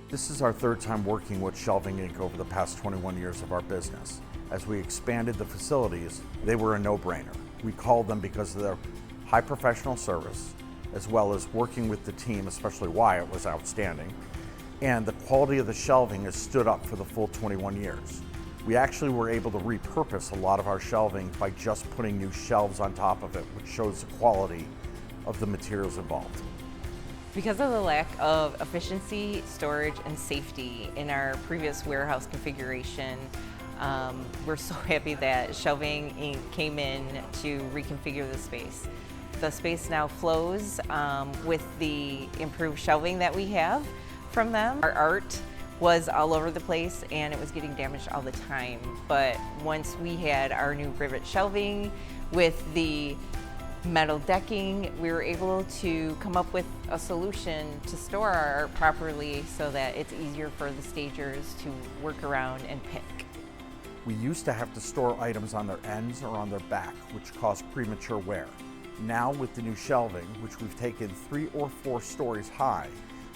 This is our third time working with Shelving Inc. over the past 21 years of our business. As we expanded the facilities, they were a no-brainer. We called them because of their high professional service, as well as working with the team, especially Wyatt, was outstanding. And the quality of the shelving has stood up for the full 21 years. We actually were able to repurpose a lot of our shelving by just putting new shelves on top of it, which shows the quality of the materials involved. Because of the lack of efficiency, storage, and safety in our previous warehouse configuration, we're so happy that Shelving Inc. came in to reconfigure the space. The space now flows with the improved shelving that we have from them. Our art was all over the place and it was getting damaged all the time. But once we had our new rivet shelving with the metal decking, we were able to come up with a solution to store our art properly so that it's easier for the stagers to work around and pick. We used to have to store items on their ends or on their back, which caused premature wear. Now with the new shelving, which we've taken 3 or 4 stories high,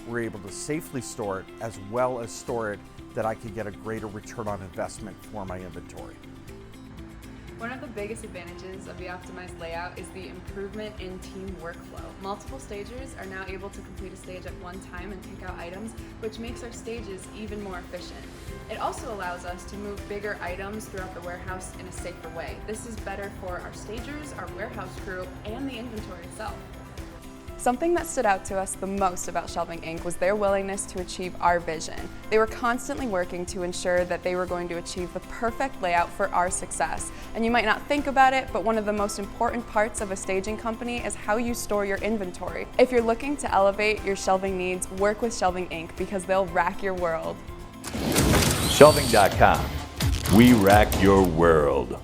we're able to safely store it as well as store it that I could get a greater return on investment for my inventory. One of the biggest advantages of the optimized layout is the improvement in team workflow. Multiple stagers are now able to complete a stage at one time and take out items, which makes our stages even more efficient. It also allows us to move bigger items throughout the warehouse in a safer way. This is better for our stagers, our warehouse crew, and the inventory itself. Something that stood out to us the most about Shelving Inc. was their willingness to achieve our vision. They were constantly working to ensure that they were going to achieve the perfect layout for our success. And you might not think about it, but one of the most important parts of a staging company is how you store your inventory. If you're looking to elevate your shelving needs, work with Shelving Inc. because they'll rack your world. Shelving.com. We rack your world.